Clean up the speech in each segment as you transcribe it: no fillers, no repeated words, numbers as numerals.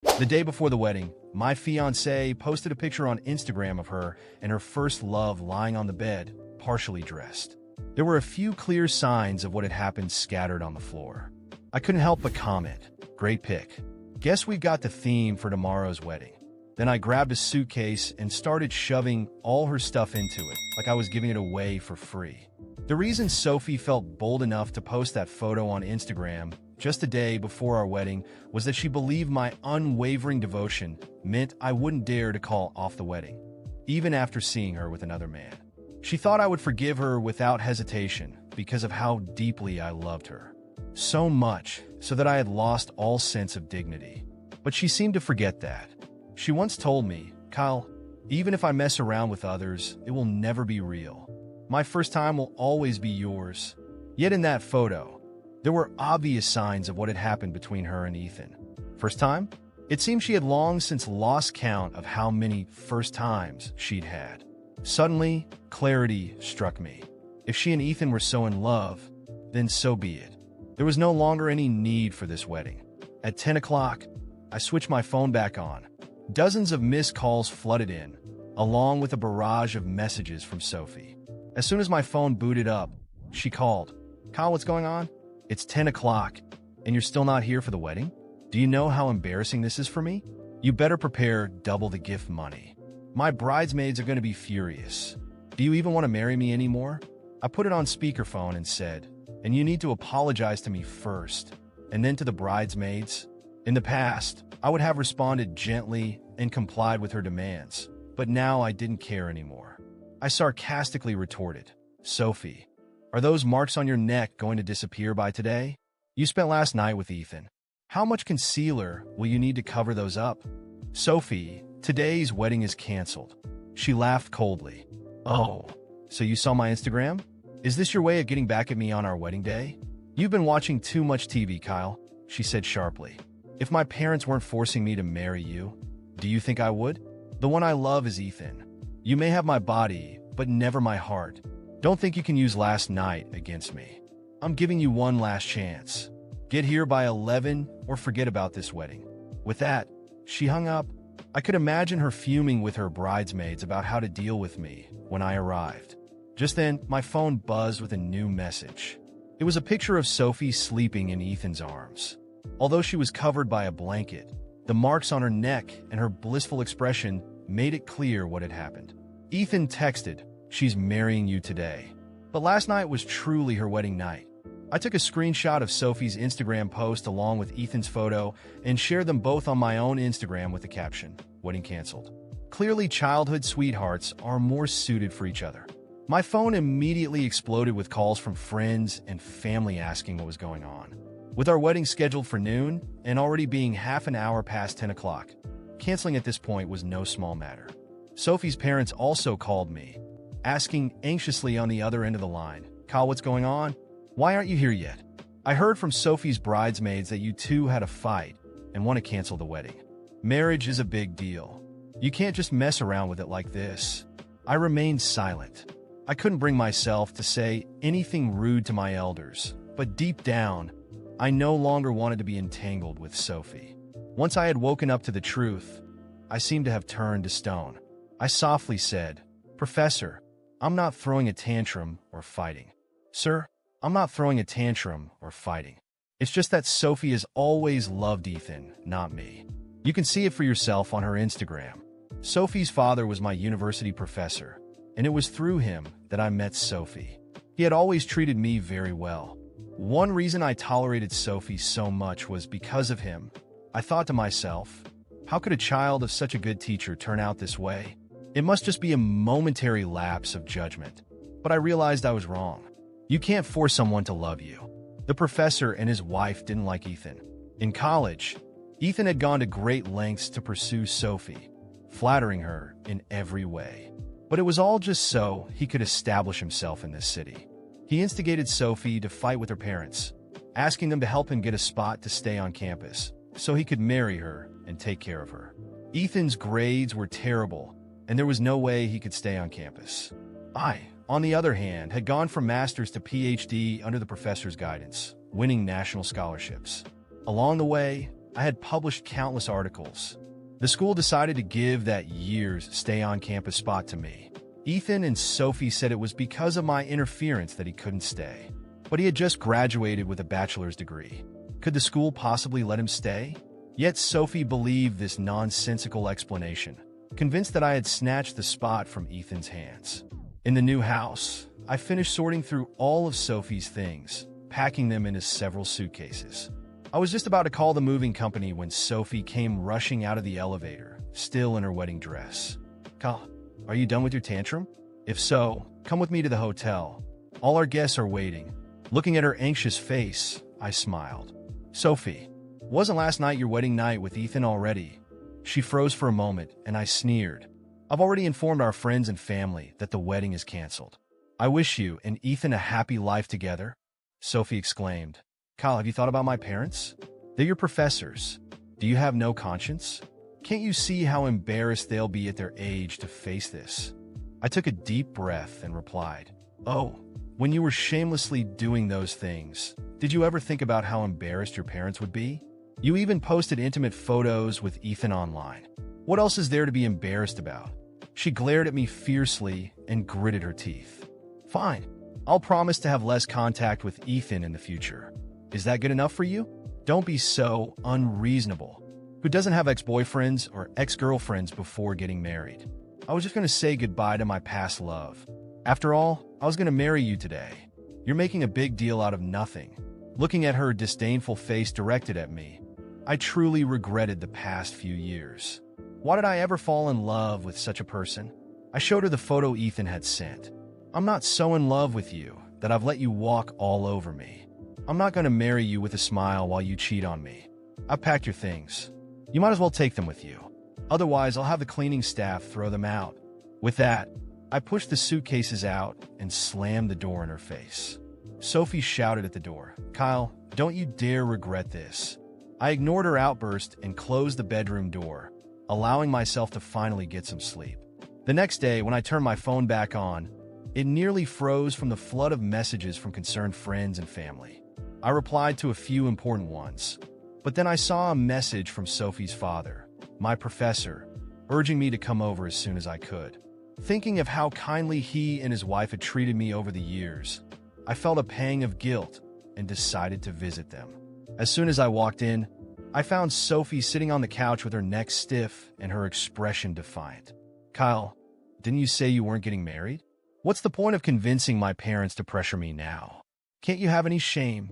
The day before the wedding, my fiancée posted a picture on Instagram of her and her first love lying on the bed, partially dressed. There were a few clear signs of what had happened scattered on the floor. I couldn't help but comment, "Great pic. Guess we've got the theme for tomorrow's wedding." Then I grabbed a suitcase and started shoving all her stuff into it, like I was giving it away for free. The reason Sophie felt bold enough to post that photo on Instagram just a day before our wedding was that she believed my unwavering devotion meant I wouldn't dare to call off the wedding, even after seeing her with another man. She thought I would forgive her without hesitation because of how deeply I loved her. So much so that I had lost all sense of dignity. But she seemed to forget that. She once told me, "Kyle, even if I mess around with others, it will never be real. My first time will always be yours." Yet in that photo, there were obvious signs of what had happened between her and Ethan. First time? It seemed she had long since lost count of how many first times she'd had. Suddenly, clarity struck me. If she and Ethan were so in love, then so be it. There was no longer any need for this wedding. At 10 o'clock, I switched my phone back on. Dozens of missed calls flooded in, along with a barrage of messages from Sophie. As soon as my phone booted up, she called. "Kyle, what's going on? It's 10 o'clock, and you're still not here for the wedding? Do you know how embarrassing this is for me? You better prepare double the gift money. My bridesmaids are going to be furious. Do you even want to marry me anymore?" I put it on speakerphone and said, "And you need to apologize to me first, and then to the bridesmaids." In the past, I would have responded gently and complied with her demands, but now I didn't care anymore. I sarcastically retorted, "Sophie, are those marks on your neck going to disappear by today? You spent last night with Ethan. How much concealer will you need to cover those up?" "Sophie, today's wedding is canceled." She laughed coldly. "Oh, so you saw my Instagram? Is this your way of getting back at me on our wedding day? You've been watching too much TV, Kyle," she said sharply. "If my parents weren't forcing me to marry you, do you think I would? The one I love is Ethan. You may have my body, but never my heart. Don't think you can use last night against me. I'm giving you one last chance. Get here by 11 or forget about this wedding." With that, she hung up. I could imagine her fuming with her bridesmaids about how to deal with me when I arrived. Just then, my phone buzzed with a new message. It was a picture of Sophie sleeping in Ethan's arms. Although she was covered by a blanket, the marks on her neck and her blissful expression made it clear what had happened. Ethan texted, "She's marrying you today." But last night was truly her wedding night. I took a screenshot of Sophie's Instagram post along with Ethan's photo and shared them both on my own Instagram with the caption, "Wedding canceled." Clearly, childhood sweethearts are more suited for each other. My phone immediately exploded with calls from friends and family asking what was going on. With our wedding scheduled for noon and already being half an hour past 10 o'clock, canceling at this point was no small matter. Sophie's parents also called me, asking anxiously on the other end of the line, "Kyle, what's going on? Why aren't you here yet? I heard from Sophie's bridesmaids that you two had a fight and want to cancel the wedding. Marriage is a big deal. You can't just mess around with it like this." I remained silent. I couldn't bring myself to say anything rude to my elders, but deep down, I no longer wanted to be entangled with Sophie. Once I had woken up to the truth, I seemed to have turned to stone. I softly said, "Professor, I'm not throwing a tantrum or fighting." "Sir, I'm not throwing a tantrum or fighting. It's just that Sophie has always loved Ethan, not me. You can see it for yourself on her Instagram. Sophie's father was my university professor, and it was through him that I met Sophie. He had always treated me very well. One reason I tolerated Sophie so much was because of him. I thought to myself, how could a child of such a good teacher turn out this way? It must just be a momentary lapse of judgment." But I realized I was wrong. You can't force someone to love you. The professor and his wife didn't like Ethan. In college, Ethan had gone to great lengths to pursue Sophie, flattering her in every way. But it was all just so he could establish himself in this city. He instigated Sophie to fight with her parents, asking them to help him get a spot to stay on campus so he could marry her and take care of her. Ethan's grades were terrible, and there was no way he could stay on campus. I, on the other hand, had gone from master's to PhD under the professor's guidance, winning national scholarships. Along the way, I had published countless articles. The school decided to give that year's stay-on-campus spot to me. Ethan and Sophie said it was because of my interference that he couldn't stay. But he had just graduated with a bachelor's degree. Could the school possibly let him stay? Yet Sophie believed this nonsensical explanation, convinced that I had snatched the spot from Ethan's hands. In the new house, I finished sorting through all of Sophie's things, packing them into several suitcases. I was just about to call the moving company when Sophie came rushing out of the elevator, still in her wedding dress. "Kyle, are you done with your tantrum? If so, come with me to the hotel. All our guests are waiting." Looking at her anxious face, I smiled. "Sophie, wasn't last night your wedding night with Ethan already?" She froze for a moment, and I sneered. "I've already informed our friends and family that the wedding is canceled. I wish you and Ethan a happy life together," Sophie exclaimed. "Kyle, have you thought about my parents? They're your professors. Do you have no conscience? Can't you see how embarrassed they'll be at their age to face this?" I took a deep breath and replied, "Oh, when you were shamelessly doing those things, did you ever think about how embarrassed your parents would be? You even posted intimate photos with Ethan online. What else is there to be embarrassed about?" She glared at me fiercely and gritted her teeth. "Fine. I'll promise to have less contact with Ethan in the future. Is that good enough for you? Don't be so unreasonable. Who doesn't have ex-boyfriends or ex-girlfriends before getting married? I was just going to say goodbye to my past love. After all, I was going to marry you today. You're making a big deal out of nothing." Looking at her disdainful face directed at me, I truly regretted the past few years. Why did I ever fall in love with such a person? I showed her the photo Ethan had sent. "I'm not so in love with you that I've let you walk all over me. I'm not going to marry you with a smile while you cheat on me. I've packed your things. You might as well take them with you. Otherwise, I'll have the cleaning staff throw them out." With that, I pushed the suitcases out and slammed the door in her face. Sophie shouted at the door, "Kyle, don't you dare regret this." I ignored her outburst and closed the bedroom door, allowing myself to finally get some sleep. The next day, when I turned my phone back on, it nearly froze from the flood of messages from concerned friends and family. I replied to a few important ones, but then I saw a message from Sophie's father, my professor, urging me to come over as soon as I could. Thinking of how kindly he and his wife had treated me over the years, I felt a pang of guilt and decided to visit them. As soon as I walked in, I found Sophie sitting on the couch with her neck stiff and her expression defiant. "Kyle, didn't you say you weren't getting married? What's the point of convincing my parents to pressure me now? Can't you have any shame?"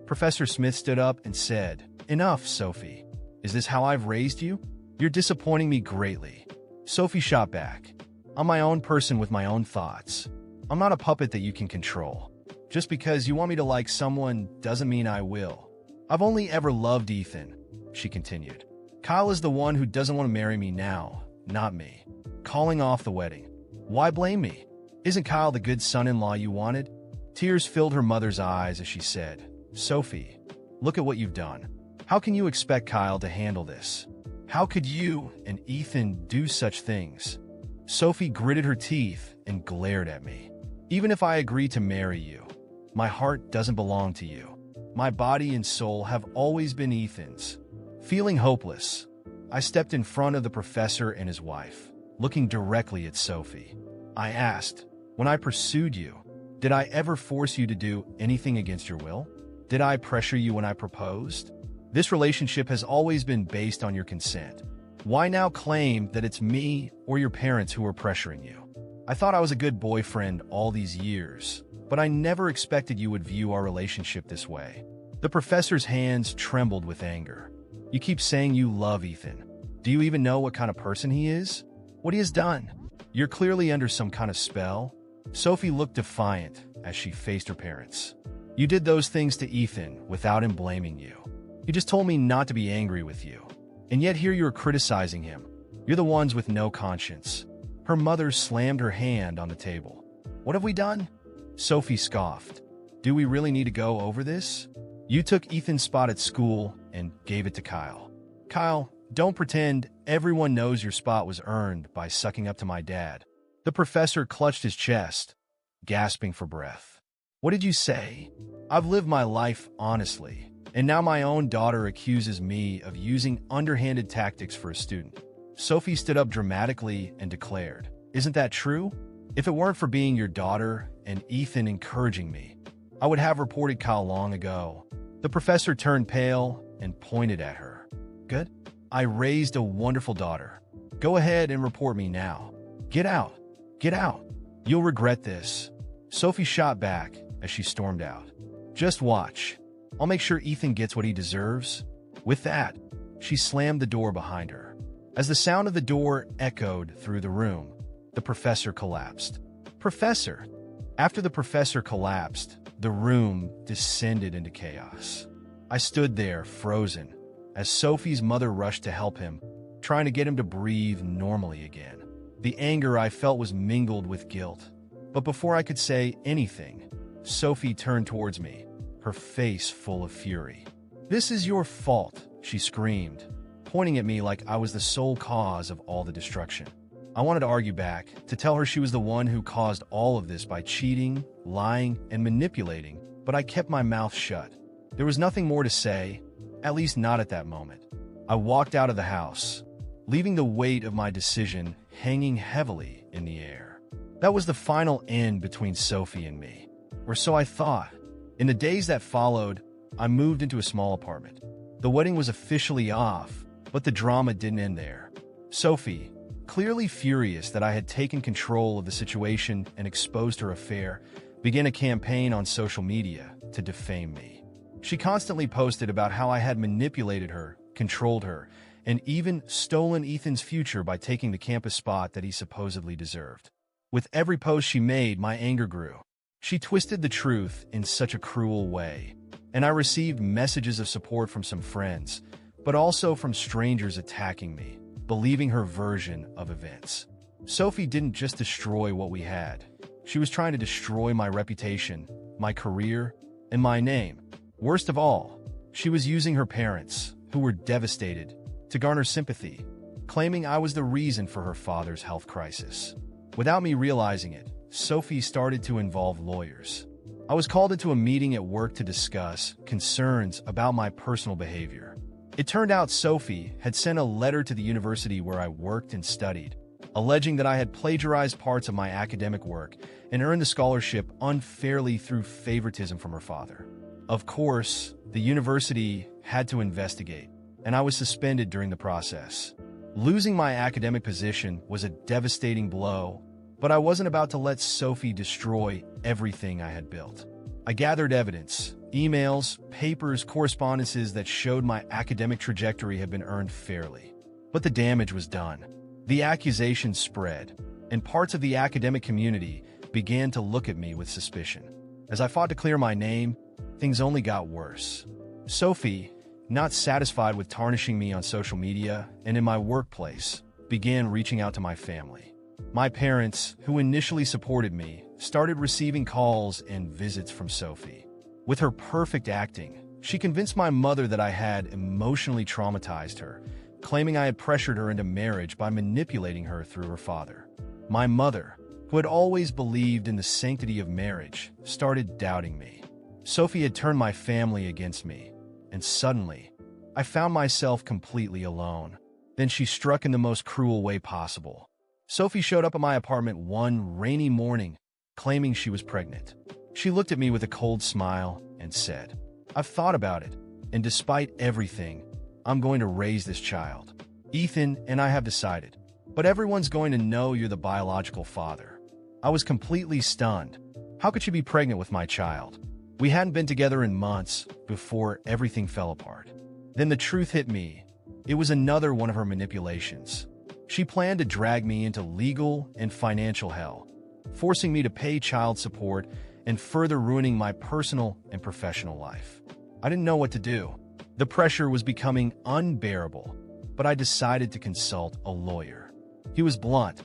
Professor Smith stood up and said, "Enough, Sophie. Is this how I've raised you? You're disappointing me greatly." Sophie shot back, "I'm my own person with my own thoughts. I'm not a puppet that you can control. Just because you want me to like someone doesn't mean I will. I've only ever loved Ethan," she continued. "Kyle is the one who doesn't want to marry me now, not me." Calling off the wedding. Why blame me? Isn't Kyle the good son-in-law you wanted? Tears filled her mother's eyes as she said, "Sophie, look at what you've done. How can you expect Kyle to handle this? How could you and Ethan do such things?" Sophie gritted her teeth and glared at me. "Even if I agree to marry you, my heart doesn't belong to you. My body and soul have always been Ethan's." Feeling hopeless, I stepped in front of the professor and his wife, looking directly at Sophie. I asked, "When I pursued you, did I ever force you to do anything against your will? Did I pressure you when I proposed? This relationship has always been based on your consent. Why now claim that it's me or your parents who are pressuring you? I thought I was a good boyfriend all these years, but I never expected you would view our relationship this way." The professor's hands trembled with anger. "You keep saying you love Ethan. Do you even know what kind of person he is? What he has done? You're clearly under some kind of spell." Sophie looked defiant as she faced her parents. "You did those things to Ethan without him blaming you. He just told me not to be angry with you. And yet here you're criticizing him. You're the ones with no conscience." Her mother slammed her hand on the table. "What have we done?" Sophie scoffed. "Do we really need to go over this? You took Ethan's spot at school and gave it to Kyle. Kyle, don't pretend everyone knows your spot was earned by sucking up to my dad." The professor clutched his chest, gasping for breath. "What did you say? I've lived my life honestly. And now my own daughter accuses me of using underhanded tactics for a student. Sophie stood up dramatically and declared, "Isn't that true? If it weren't for being your daughter and Ethan encouraging me, I would have reported Kyle long ago." The professor turned pale and pointed at her. "Good. I raised a wonderful daughter. Go ahead and report me now. Get out. Get out. You'll regret this." Sophie shot back as she stormed out. "Just watch. I'll make sure Ethan gets what he deserves." With that, she slammed the door behind her. As the sound of the door echoed through the room, the professor collapsed. "Professor!" After the professor collapsed, the room descended into chaos. I stood there, frozen, as Sophie's mother rushed to help him, trying to get him to breathe normally again. The anger I felt was mingled with guilt. But before I could say anything, Sophie turned towards me, her face full of fury. "This is your fault," she screamed, pointing at me like I was the sole cause of all the destruction. I wanted to argue back, to tell her she was the one who caused all of this by cheating, lying, and manipulating, but I kept my mouth shut. There was nothing more to say, at least not at that moment. I walked out of the house, leaving the weight of my decision hanging heavily in the air. That was the final end between Sophie and me, or so I thought. In the days that followed, I moved into a small apartment. The wedding was officially off, but the drama didn't end there. Sophie, clearly furious that I had taken control of the situation and exposed her affair, began a campaign on social media to defame me. She constantly posted about how I had manipulated her, controlled her, and even stolen Ethan's future by taking the campus spot that he supposedly deserved. With every post she made, my anger grew. She twisted the truth in such a cruel way, and I received messages of support from some friends, but also from strangers attacking me, believing her version of events. Sophie didn't just destroy what we had. She was trying to destroy my reputation, my career, and my name. Worst of all, she was using her parents, who were devastated, to garner sympathy, claiming I was the reason for her father's health crisis. Without me realizing it, Sophie started to involve lawyers. I was called into a meeting at work to discuss concerns about my personal behavior. It turned out Sophie had sent a letter to the university where I worked and studied, alleging that I had plagiarized parts of my academic work and earned the scholarship unfairly through favoritism from her father. Of course, the university had to investigate, and I was suspended during the process. Losing my academic position was a devastating blow, but I wasn't about to let Sophie destroy everything I had built. I gathered evidence, emails, papers, correspondences that showed my academic trajectory had been earned fairly. But the damage was done. The accusations spread, and parts of the academic community began to look at me with suspicion. As I fought to clear my name, things only got worse. Sophie, not satisfied with tarnishing me on social media and in my workplace, began reaching out to my family. My parents, who initially supported me, started receiving calls and visits from Sophie. With her perfect acting, she convinced my mother that I had emotionally traumatized her, claiming I had pressured her into marriage by manipulating her through her father. My mother, who had always believed in the sanctity of marriage, started doubting me. Sophie had turned my family against me, and suddenly, I found myself completely alone. Then she struck in the most cruel way possible. Sophie showed up at my apartment one rainy morning, claiming she was pregnant. She looked at me with a cold smile and said, "I've thought about it, and despite everything, I'm going to raise this child. Ethan and I have decided, but everyone's going to know you're the biological father." I was completely stunned. How could she be pregnant with my child? We hadn't been together in months before everything fell apart. Then the truth hit me. It was another one of her manipulations. She planned to drag me into legal and financial hell, forcing me to pay child support and further ruining my personal and professional life. I didn't know what to do. The pressure was becoming unbearable, but I decided to consult a lawyer. He was blunt.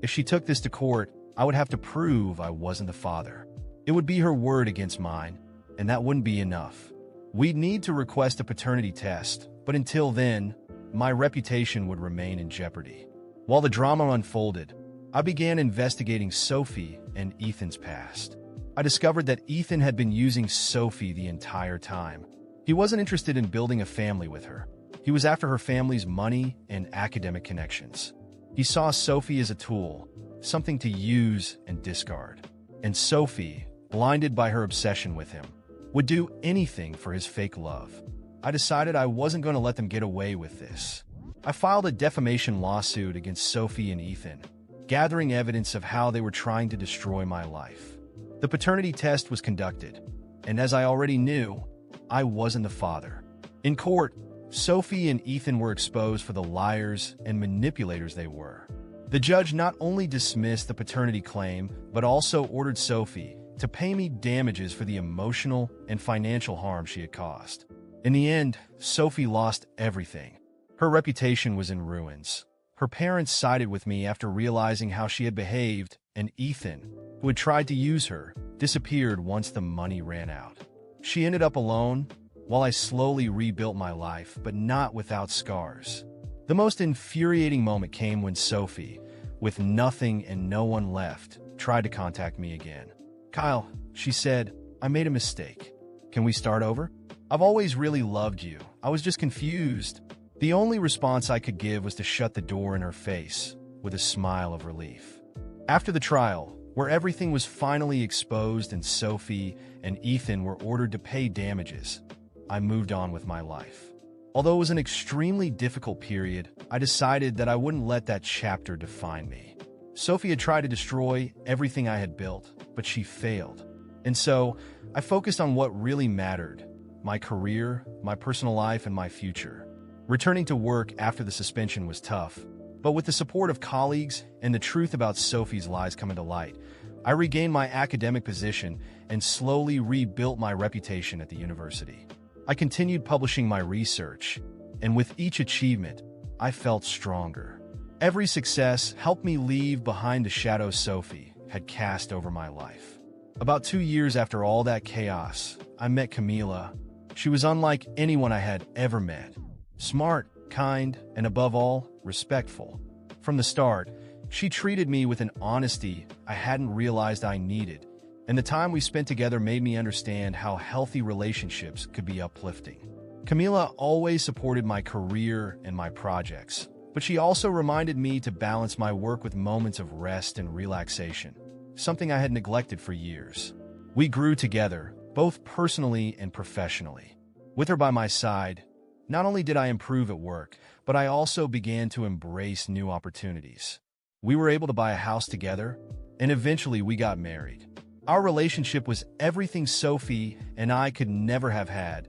If she took this to court, I would have to prove I wasn't the father. It would be her word against mine, and that wouldn't be enough. We'd need to request a paternity test, but until then, my reputation would remain in jeopardy. While the drama unfolded, I began investigating Sophie and Ethan's past. I discovered that Ethan had been using Sophie the entire time, He wasn't interested in building a family with her. He was after her family's money and academic connections. He saw Sophie as a tool, something to use and discard. And Sophie, blinded by her obsession with him, would do anything for his fake love. I decided I wasn't going to let them get away with this. I filed a defamation lawsuit against Sophie and Ethan, gathering evidence of how they were trying to destroy my life. The paternity test was conducted, and as I already knew, I wasn't the father. In court, Sophie and Ethan were exposed for the liars and manipulators they were. The judge not only dismissed the paternity claim, but also ordered Sophie to pay me damages for the emotional and financial harm she had caused. In the end, Sophie lost everything. Her reputation was in ruins. Her parents sided with me after realizing how she had behaved, and Ethan, who had tried to use her, disappeared once the money ran out. She ended up alone, while I slowly rebuilt my life, but not without scars. The most infuriating moment came when Sophie, with nothing and no one left, tried to contact me again. "Kyle," she said, "I made a mistake. Can we start over? I've always really loved you. I was just confused." The only response I could give was to shut the door in her face, with a smile of relief. After the trial, where everything was finally exposed and Sophie and Ethan were ordered to pay damages, I moved on with my life. Although it was an extremely difficult period, I decided that I wouldn't let that chapter define me. Sophie had tried to destroy everything I had built, but she failed. And so, I focused on what really mattered: my career, my personal life, and my future. Returning to work after the suspension was tough, but with the support of colleagues and the truth about Sophie's lies coming to light, I regained my academic position and slowly rebuilt my reputation at the university. I continued publishing my research, and with each achievement, I felt stronger. Every success helped me leave behind the shadow Sophie had cast over my life. About 2 years after all that chaos, I met Camila. She was unlike anyone I had ever met. Smart, kind, and above all, respectful. From the start, she treated me with an honesty I hadn't realized I needed, and the time we spent together made me understand how healthy relationships could be uplifting. Camila always supported my career and my projects, but she also reminded me to balance my work with moments of rest and relaxation, something I had neglected for years. We grew together, both personally and professionally. With her by my side, not only did I improve at work, but I also began to embrace new opportunities. We were able to buy a house together, and eventually we got married. Our relationship was everything Sophie and I could never have had,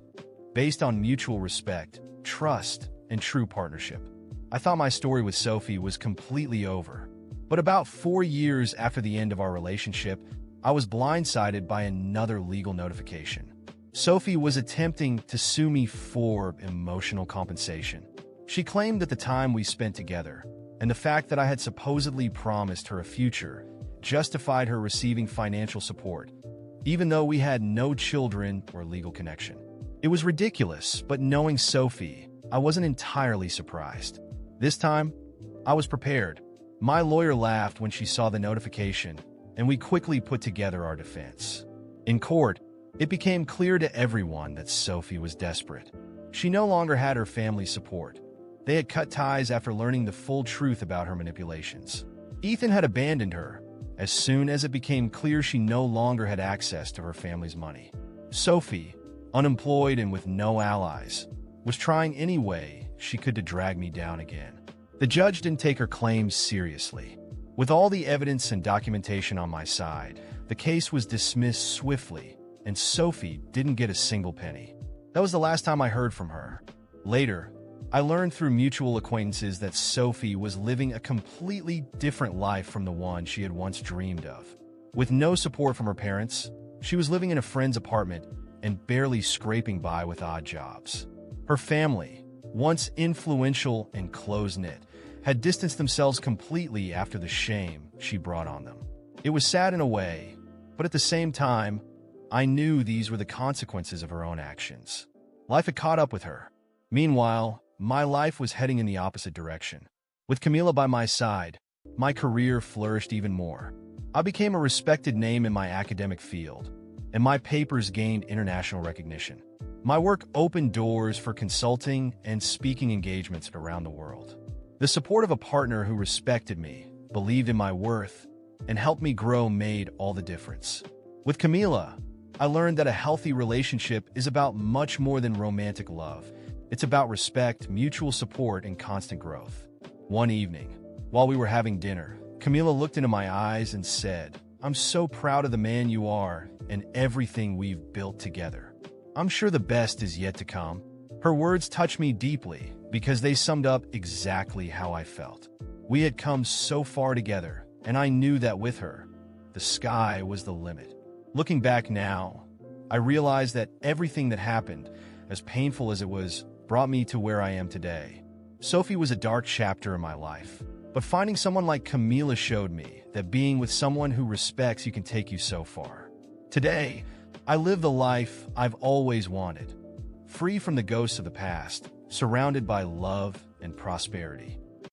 based on mutual respect, trust, and true partnership. I thought my story with Sophie was completely over, but about 4 years after the end of our relationship, I was blindsided by another legal notification. Sophie was attempting to sue me for emotional compensation. She claimed that the time we spent together, and the fact that I had supposedly promised her a future, justified her receiving financial support, even though we had no children or legal connection. It was ridiculous, but knowing Sophie, I wasn't entirely surprised. This time, I was prepared. My lawyer laughed when she saw the notification, and we quickly put together our defense. In court, it became clear to everyone that Sophie was desperate. She no longer had her family's support. They had cut ties after learning the full truth about her manipulations. Ethan had abandoned her as soon as it became clear she no longer had access to her family's money. Sophie, unemployed and with no allies, was trying any way she could to drag me down again. The judge didn't take her claims seriously. With all the evidence and documentation on my side, the case was dismissed swiftly, and Sophie didn't get a single penny. That was the last time I heard from her. Later, I learned through mutual acquaintances that Sophie was living a completely different life from the one she had once dreamed of. With no support from her parents, she was living in a friend's apartment and barely scraping by with odd jobs. Her family, once influential and close-knit, had distanced themselves completely after the shame she brought on them. It was sad in a way, but at the same time, I knew these were the consequences of her own actions. Life had caught up with her. Meanwhile, my life was heading in the opposite direction. With Camila by my side, my career flourished even more. I became a respected name in my academic field, and my papers gained international recognition. My work opened doors for consulting and speaking engagements around the world. The support of a partner who respected me, believed in my worth, and helped me grow made all the difference. With Camila, I learned that a healthy relationship is about much more than romantic love. It's about respect, mutual support, and constant growth. One evening, while we were having dinner, Camila looked into my eyes and said, "I'm so proud of the man you are and everything we've built together. I'm sure the best is yet to come." Her words touched me deeply because they summed up exactly how I felt. We had come so far together, and I knew that with her, the sky was the limit. Looking back now, I realized that everything that happened, as painful as it was, brought me to where I am today. Sophie was a dark chapter in my life, but finding someone like Camila showed me that being with someone who respects you can take you so far. Today, I live the life I've always wanted, free from the ghosts of the past, surrounded by love and prosperity.